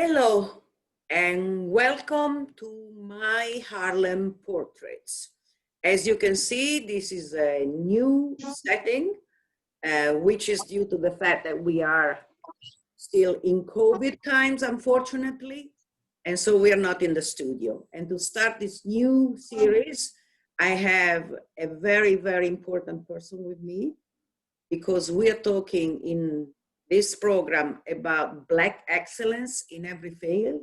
Hello and welcome to my Harlem Portraits. As you can see, this is a new setting, which is due to the fact that we are still in COVID times, unfortunately, and so we are not in the studio. And to start this new series, I have a very, very important person with me because we are talking in this program about Black excellence in every field.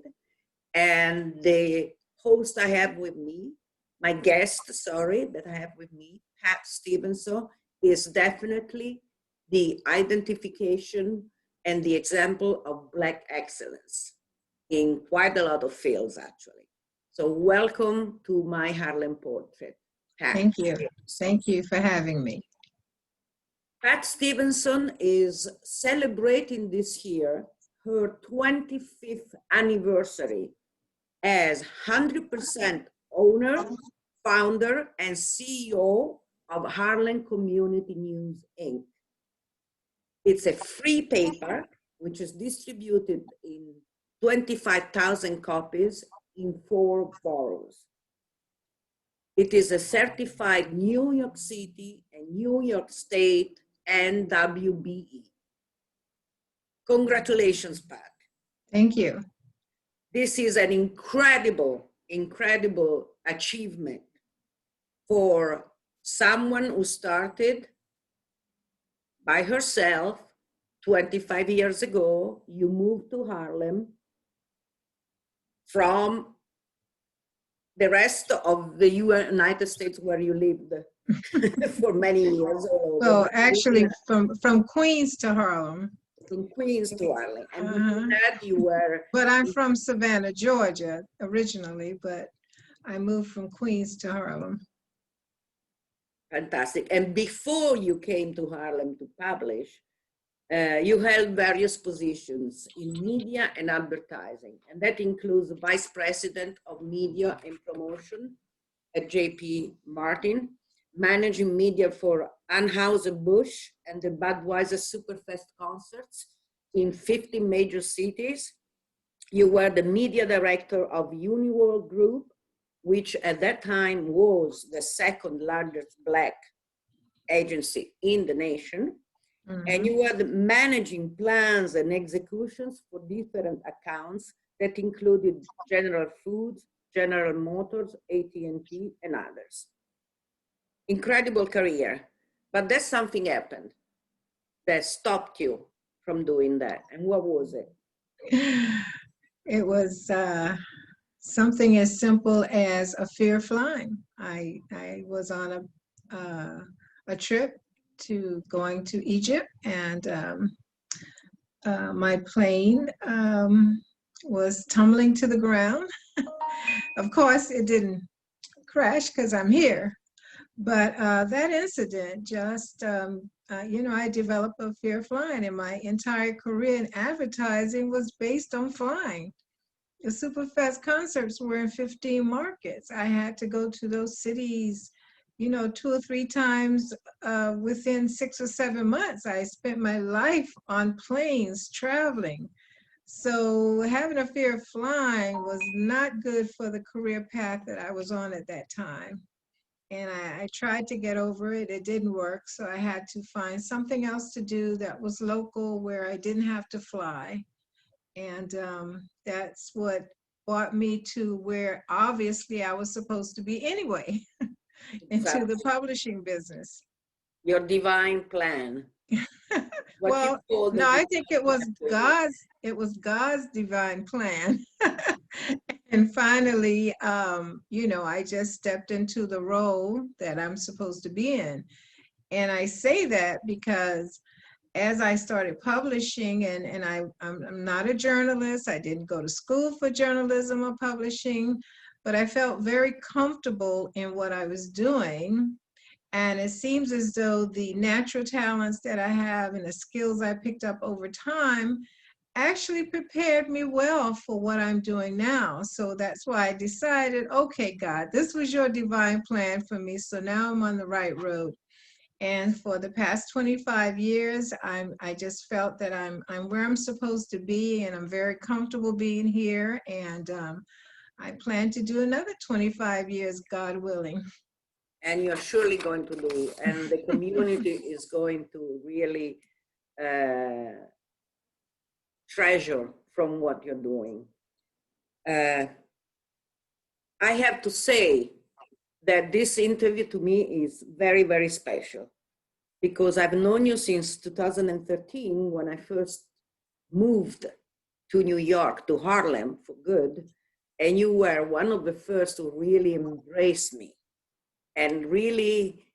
And the host I have with me, my guest, sorry, that I have with me, Pat Stevenson, is definitely the identification and the example of Black excellence in quite a lot of fields, actually. So welcome to my Harlem Portrait, Pat. Thank you. Thank you for having me. Pat Stevenson is celebrating this year her 25th anniversary as 100% owner, founder, and CEO of Harlem Community News, Inc. It's a free paper which is distributed in 25,000 copies in 4 boroughs. It is a certified New York City and New York State NWBE. Congratulations, Pat. Thank you. This is an incredible, incredible achievement for someone who started by herself 25 years ago. You moved to Harlem from the rest of the United States where you lived for many years. Well, actually from Queens to Harlem. From Queens to Harlem. And before that you were... But I'm from Savannah, Georgia originally, but I moved from Queens to Harlem. Fantastic. And before you came to Harlem to publish, you held various positions in media and advertising, and that includes Vice President of Media and Promotion at J.P. Martin, managing media for Anheuser-Busch and the Budweiser Superfest concerts in 50 major cities. You were the media director of Uniworld Group, which at that time was the second largest Black agency in the nation. And you were the managing plans and executions for different accounts that included General Foods, General Motors, AT&T, and others. Incredible career, but then something happened that stopped you from doing that. And what was it? It was something as simple as a fear of flying. I was on a trip to going to Egypt, and my plane was tumbling to the ground. Of course, it didn't crash because I'm here, but that incident just, I developed a fear of flying, and my entire career in advertising was based on flying. The Superfest concerts were in 15 markets. I had to go to those cities 2 or 3 times within 6 or 7 months. I spent my life on planes traveling. So having a fear of flying was not good for the career path that I was on at that time. And I tried to get over it. It didn't work. So I had to find something else to do that was local where I didn't have to fly. And that's what brought me to where obviously I was supposed to be anyway. Into the publishing business. Your divine plan. Well, no, I think it was God's divine plan. And finally, I just stepped into the role that I'm supposed to be in. And I say that because as I started publishing, and I'm not a journalist, I didn't go to school for journalism or publishing, but I felt very comfortable in what I was doing. And it seems as though the natural talents that I have and the skills I picked up over time actually prepared me well for what I'm doing now. So that's why I decided, okay, God, this was your divine plan for me. So now I'm on the right road. And for the past 25 years, I just felt that I'm where I'm supposed to be, and I'm very comfortable being here. And I plan to do another 25 years, God willing. And you're surely going to do, and the community is going to really treasure from what you're doing. I have to say that this interview to me is very, very special, because I've known you since 2013 when I first moved to New York, to Harlem for good. And you were one of the first to really embrace me and really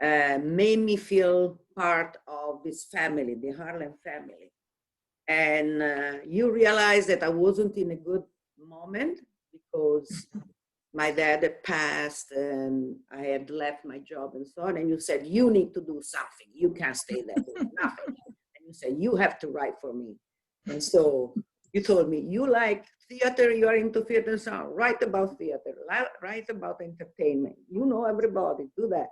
made me feel part of this family, the Harlem family. And you realized that I wasn't in a good moment because my dad had passed and I had left my job and so on. And you said, you need to do something. You can't stay there doing nothing. And you said, you have to write for me. And so you told me, you like theater, you are into theater, so write about theater, write about entertainment. You know everybody, do that.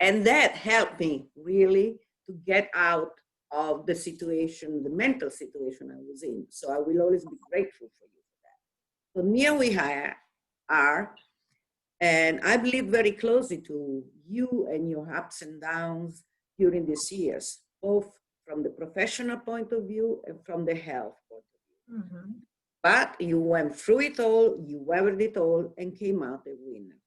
And that helped me really to get out of the situation, the mental situation I was in. So I will always be grateful for you for that. So here we are, and I believe very closely to you and your ups and downs during these years, both from the professional point of view and from the health point of view. Mm-hmm. But you went through it all, you weathered it all, and came out a winner.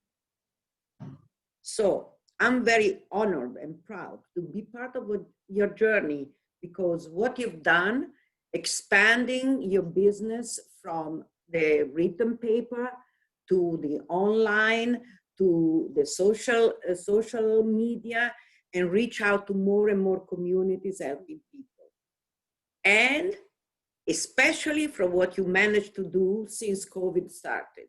So I'm very honored and proud to be part of your journey, because what you've done, expanding your business from the written paper to the online, to the social media, and reach out to more and more communities, helping people. And especially from what you managed to do since COVID started.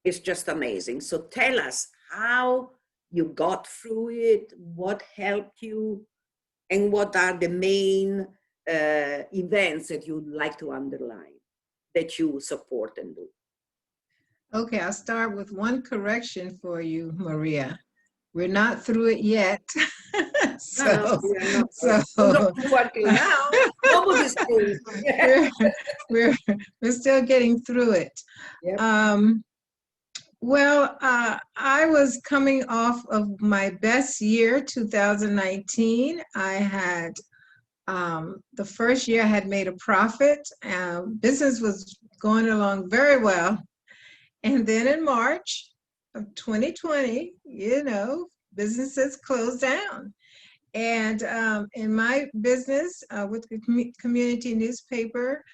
It's just amazing. So tell us how you got through it, what helped you, and what are the main events that you'd like to underline that you support and do. Okay, I'll start with one correction for you, Maria. We're not through it yet. Nobody's through. We're still getting through it. Yep. Well, I was coming off of my best year, 2019. I had, the first year I had made a profit. Business was going along very well. And then in March of 2020, you know, businesses closed down. And in my business with the community newspaper,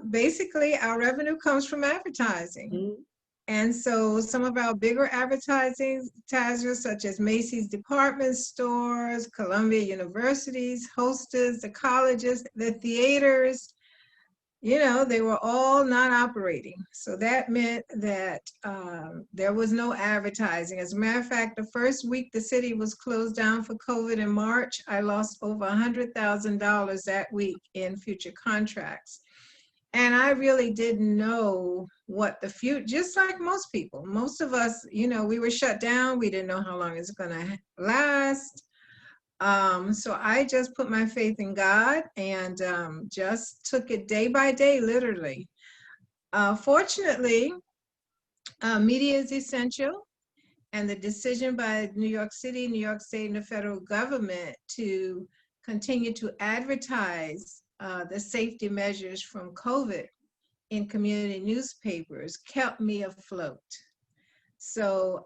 basically our revenue comes from advertising. Mm-hmm. And so some of our bigger advertisers, such as Macy's department stores, Columbia universities, Hostess, the colleges, the theaters, you know, they were all not operating. So that meant that there was no advertising. As a matter of fact, the first week the city was closed down for COVID in March, I lost over $100,000 that week in future contracts. And I really didn't know what the future, just like most people. Most of us, you know, we were shut down. We didn't know how long it's going to last. So I just put my faith in God and just took it day by day, literally. Fortunately, media is essential, and the decision by New York City, New York State, and the federal government to continue to advertise the safety measures from COVID in community newspapers kept me afloat. So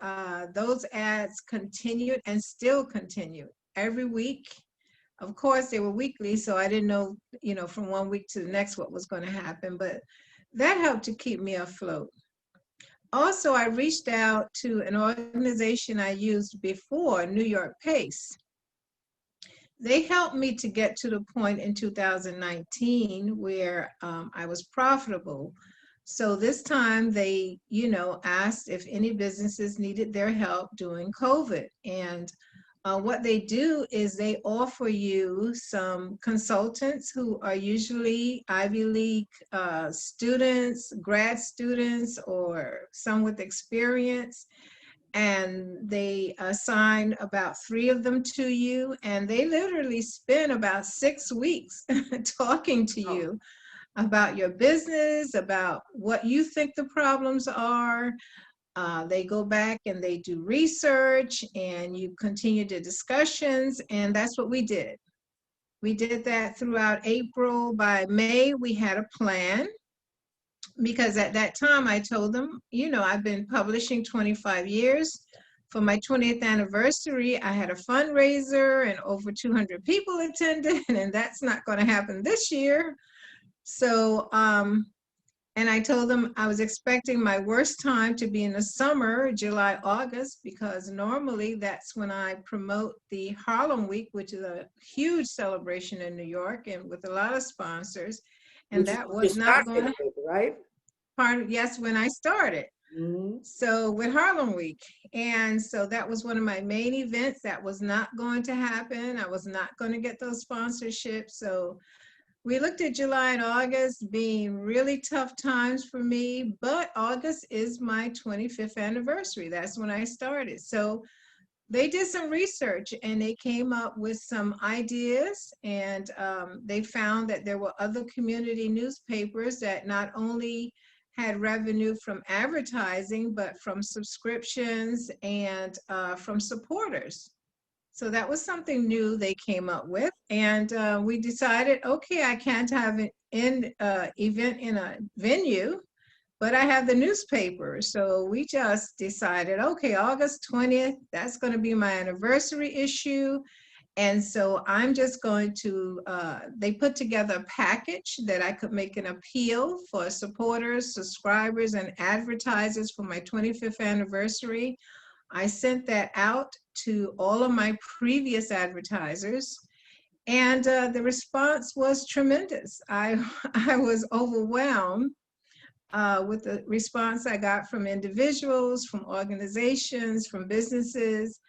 those ads continued and still continue every week. Of course, they were weekly, so I didn't know, you know, from one week to the next what was going to happen, but that helped to keep me afloat. Also, I reached out to an organization I used before, New York PACE. They helped me to get to the point in 2019 where I was profitable. So this time they, you know, asked if any businesses needed their help during COVID. And what they do is they offer you some consultants who are usually Ivy League students, grad students, or some with experience. and they assign about 3 of them to you, and they literally spend about 6 weeks talking to Oh, you about your business, about what you think the problems are. They go back and they do research, and you continue the discussions, and that's what we did. We did that throughout April. By May, we had a plan, because at that time I told them, you know, I've been publishing 25 years. For my 20th anniversary, I had a fundraiser and over 200 people attended, and that's not going to happen this year. So, and I told them I was expecting my worst time to be in the summer, July, August, because normally that's when I promote the Harlem Week, which is a huge celebration in New York and with a lot of sponsors. And which is that what you was not going started to with, right? part of, yes, when I started. Mm-hmm. So with Harlem Week. And so that was one of my main events. That was not going to happen. I was not going to get those sponsorships. So we looked at July and August being really tough times for me, but August is my 25th anniversary. That's when I started. So they did some research and they came up with some ideas, and they found that there were other community newspapers that not only had revenue from advertising, but from subscriptions and from supporters. So that was something new they came up with. And we decided, okay, I can't have an event in a venue, but I have the newspaper. So we just decided, okay, August 20th, that's going to be my anniversary issue. And so I'm just going to, they put together a package that I could make an appeal for supporters, subscribers, and advertisers for my 25th anniversary. I sent that out to all of my previous advertisers, and the response was tremendous. I was overwhelmed with the response I got from individuals, from organizations, from businesses.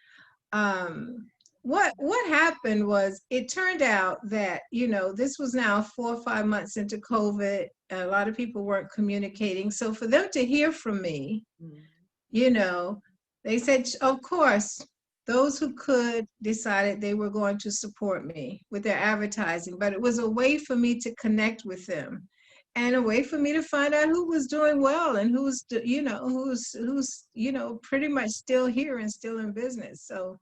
What happened was, it turned out that, you know, this was now 4 or 5 months into COVID. A lot of people weren't communicating. So for them to hear from me, you know, they said, of course, those who could decided they were going to support me with their advertising, but it was a way for me to connect with them, and a way for me to find out who was doing well and who's, you know, who's, you know, pretty much still here and still in business. So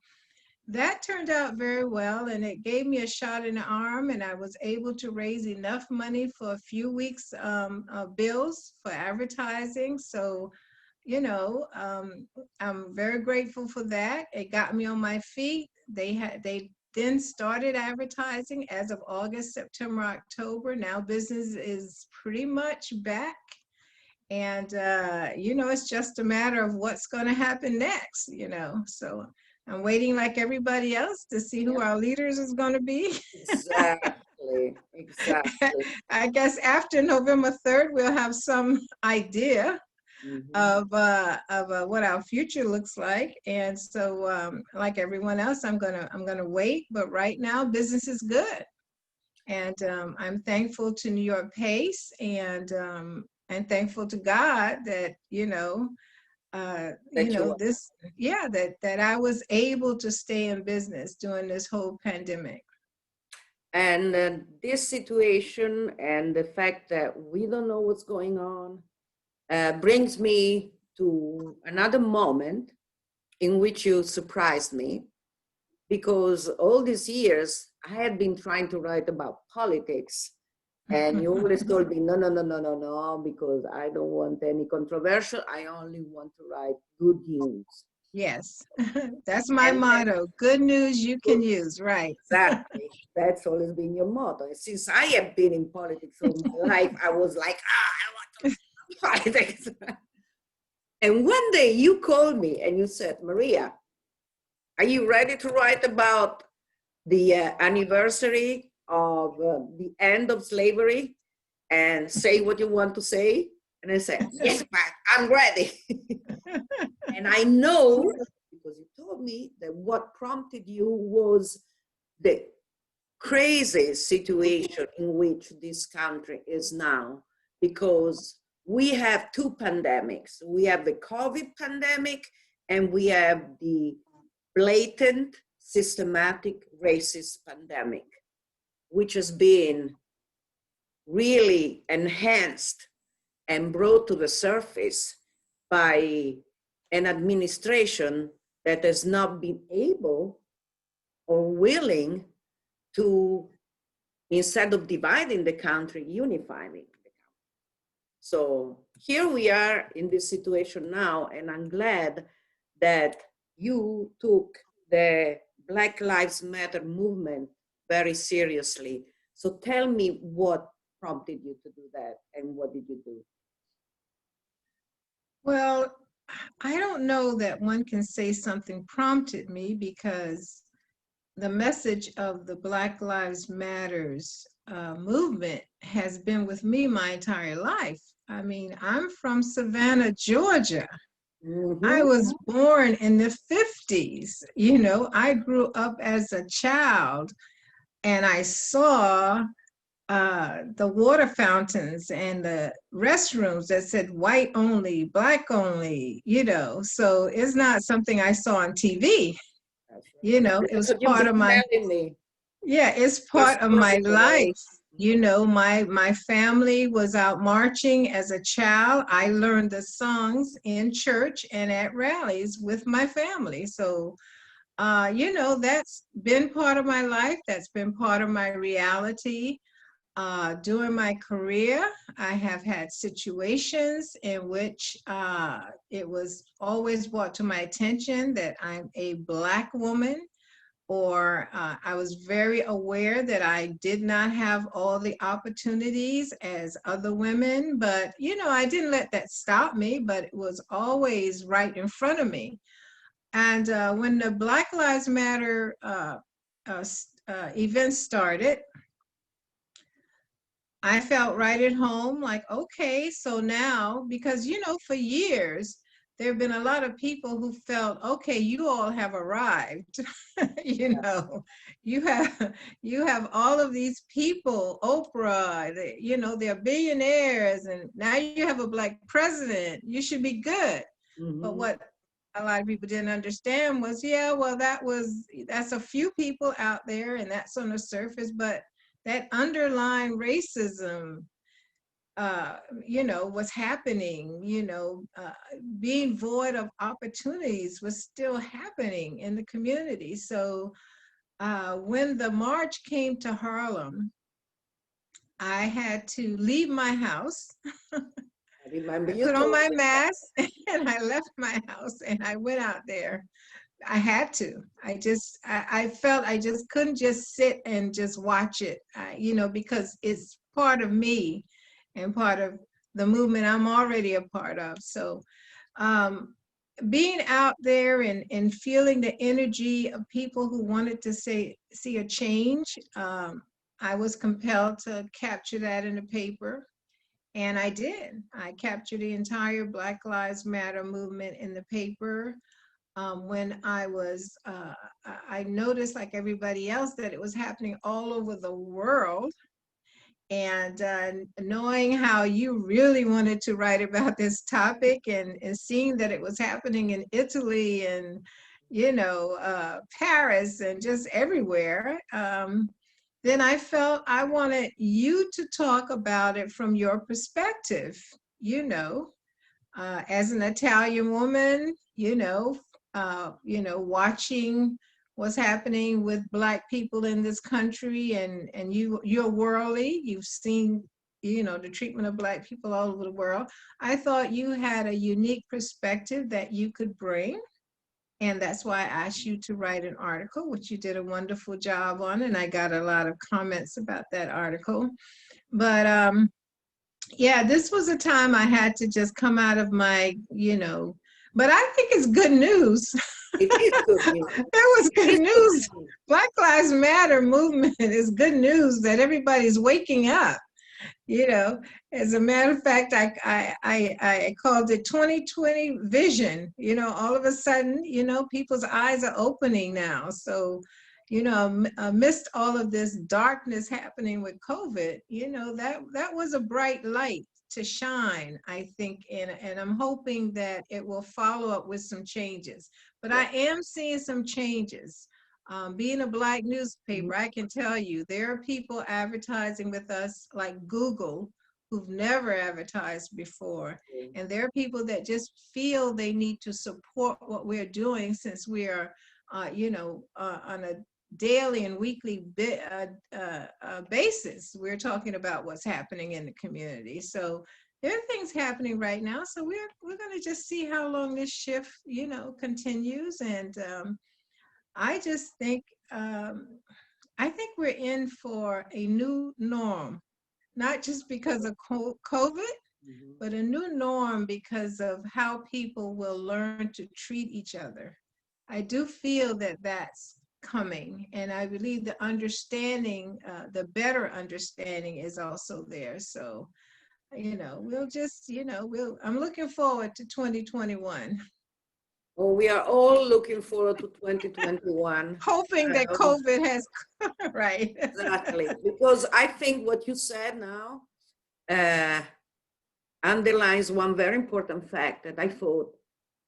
that turned out very well, and it gave me a shot in the arm, and I was able to raise enough money for a few weeks of bills for advertising. So, you know, I'm very grateful for that. It got me on my feet. They then started advertising as of August, September, October. Now business is pretty much back. And, you know, it's just a matter of what's going to happen next, you know. So I'm waiting like everybody else to see who our leaders is going to be. Exactly, exactly. I guess after November 3rd, we'll have some idea of what our future looks like. And so, like everyone else, I'm gonna wait. But right now, business is good, and I'm thankful to New York Pace, and thankful to God that, you know, That you are. this, yeah, that I was able to stay in business during this whole pandemic. And this situation and the fact that we don't know what's going on brings me to another moment in which you surprised me, because all these years I had been trying to write about politics, and you always told me, no, no, no, no, no, no, because I don't want any controversial. I only want to write good news. Yes, that's my And motto. Good news you can use, right? exactly. That's always been your motto. And since I have been in politics all my life, I was like, I want to write politics. And one day you called me and you said, Maria, are you ready to write about the anniversary of the end of slavery and say what you want to say? And I said, yes, but I'm ready. And I know, because you told me, that what prompted you was the crazy situation in which this country is now, because we have 2 pandemics. We have the COVID pandemic and we have the blatant, systematic racist pandemic, which has been really enhanced and brought to the surface by an administration that has not been able or willing to, instead of dividing the country, unifying the country. So here we are in this situation now, and I'm glad that you took the Black Lives Matter movement very seriously. So tell me what prompted you to do that, and what did you do? Well, I don't know that one can say something prompted me, because the message of the Black Lives Matters movement has been with me my entire life. I mean, I'm from Savannah, Georgia. I was born in the 50s. You know, I grew up as a child and I saw the water fountains and the restrooms that said white only, Black only, you know. So it's not something I saw on TV. You know, it was part of my, yeah, it's part of my life. You know, my family was out marching as a child. I learned the songs in church and at rallies with my family. So, you know, that's been part of my life. That's been part of my reality. During my career, I have had situations in which it was always brought to my attention that I'm a Black woman, or I was very aware that I did not have all the opportunities as other women, but you know, I didn't let that stop me, but it was always right in front of me. And when the Black Lives Matter event started, I felt right at home, like, okay, so now, because, you know, for years, there have been a lot of people who felt, okay, you all have arrived. You know, you have all of these people, Oprah, they, you know, they're billionaires, and now you have a Black president. You should be good. But what a lot of people didn't understand was, yeah, well, that's a few people out there, and that's on the surface, but that underlying racism, you know, was happening, you know, being void of opportunities was still happening in the community. So when the march came to Harlem, I had to leave my house. I put on my mask and I left my house and I went out there. I had to. I felt I just couldn't just sit and just watch it, you know, because it's part of me and part of the movement I'm already a part of. So being out there and feeling the energy of people who wanted to see a change, I was compelled to capture that in the paper. And I did. I captured the entire Black Lives Matter movement in the paper. When I noticed, like everybody else, that it was happening all over the world. And knowing how you really wanted to write about this topic, and seeing that it was happening in Italy and, you know, Paris and just everywhere, then I felt I wanted you to talk about it from your perspective, you know, as an Italian woman, you know, watching what's happening with Black people in this country, and you're worldly, you've seen, you know, the treatment of Black people all over the world. I thought you had a unique perspective that you could bring. And that's why I asked you to write an article, which you did a wonderful job on. And I got a lot of comments about that article. But yeah, this was a time I had to just come out of my, you know, but I think it's good news. It is good news. It was good news. Black Lives Matter movement is good news that everybody's waking up. You know, as a matter of fact, I called it 2020 vision. You know, all of a sudden, you know, people's eyes are opening now. So, you know, amidst all of this darkness happening with COVID, you know, that was a bright light to shine, I think, and I'm hoping that it will follow up with some changes. But I am seeing some changes. Being a Black newspaper, I can tell you there are people advertising with us like Google who've never advertised before. And there are people that just feel they need to support what we're doing since we are, on a daily and weekly basis. We're talking about what's happening in the community. So there are things happening right now. So we're going to just see how long this shift, continues. And I just think, I think we're in for a new norm, not just because of COVID, but a new norm because of how people will learn to treat each other. I do feel that that's coming, and I believe the understanding, the better understanding is also there. So, we'll just, I'm looking forward to 2021. Well, we are all looking forward to 2021. Hoping that COVID has, right. Exactly, because I think what you said now underlines one very important fact that I thought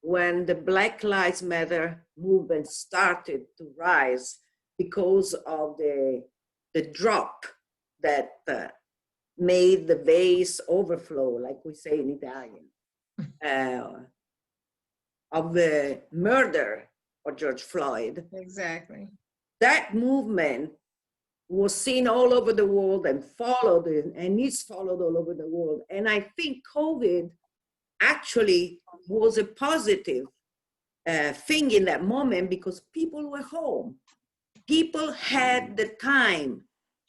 when the Black Lives Matter movement started to rise because of the drop that made the vase overflow, like we say in Italian, of the murder of George Floyd. Exactly. That movement was seen all over the world and followed it, and is followed all over the world. And I think COVID actually was a positive thing in that moment because people were home. People had the time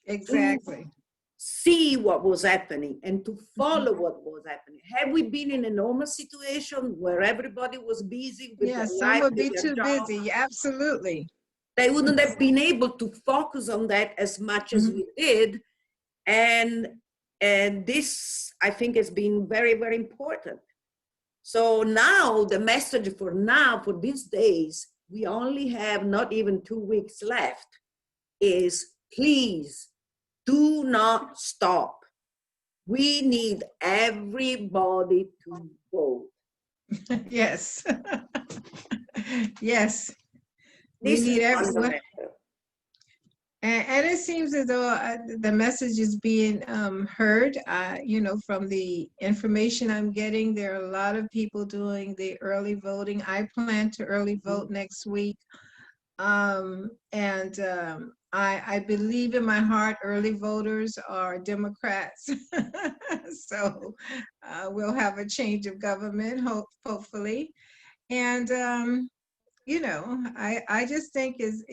Exactly. to see what was happening and to follow what was happening. Had we been in a normal situation where everybody was busy with their Some life, would be with their too job, busy. Absolutely. they wouldn't have been able to focus on that as much as we did. And this, I think, has been very, very important. So now the message for these days, we only have not even 2 weeks left, is please do not stop. We need everybody to vote. Yes. Yes. We This need is everyone. fundamental. And it seems as though the message is being heard. From the information I'm getting, there are a lot of people doing the early voting. I plan to early vote next week. I believe in my heart early voters are Democrats. So we'll have a change of government, hopefully. And I just think it's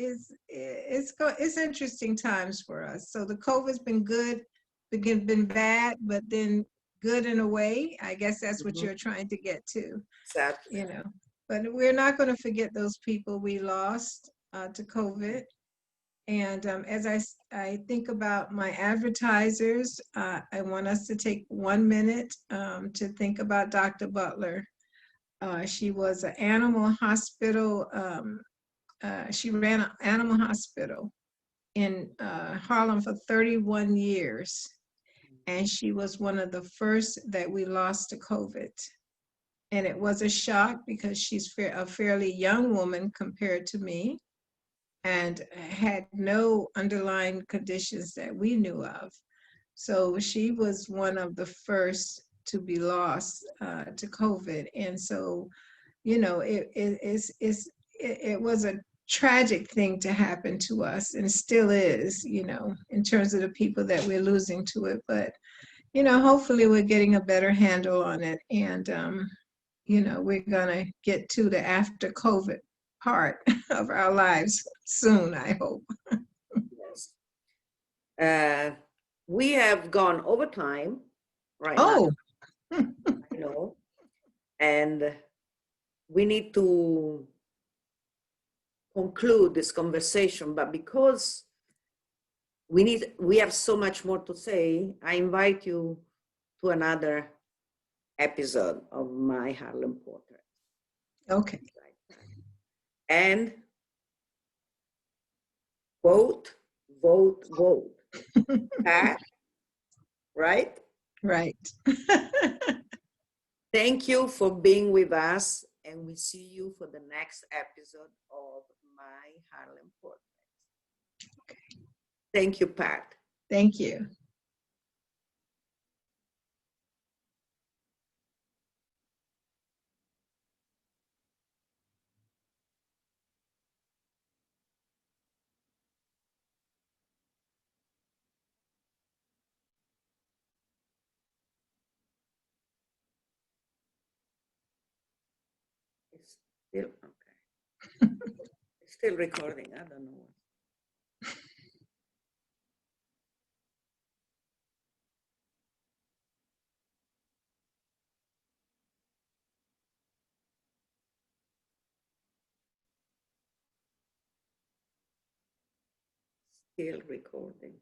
interesting times for us. So the COVID's been good, been bad, but then good in a way. I guess that's what you're trying to get to. Exactly. But we're not going to forget those people we lost to COVID. And as I think about my advertisers, I want us to take 1 minute to think about Dr. Butler. She was an animal hospital. She ran an animal hospital in Harlem for 31 years. And she was one of the first that we lost to COVID. And it was a shock because she's a fairly young woman compared to me and had no underlying conditions that we knew of. So she was one of the first to be lost to COVID. And so, it was a tragic thing to happen to us, and still is, in terms of the people that we're losing to it. But, hopefully we're getting a better handle on it. And, we're gonna get to the after COVID part of our lives soon, I hope. Yes. We have gone over time right now. And we need to conclude this conversation, but because we have so much more to say, I invite you to another episode of my Harlem Portrait. Okay. And vote, vote, vote. Right? Right. Thank you for being with us, and we see you for the next episode of My Harlem Portraits. Thank you, Pat. Thank you. It's still okay. It's still recording. I don't know. Still recording.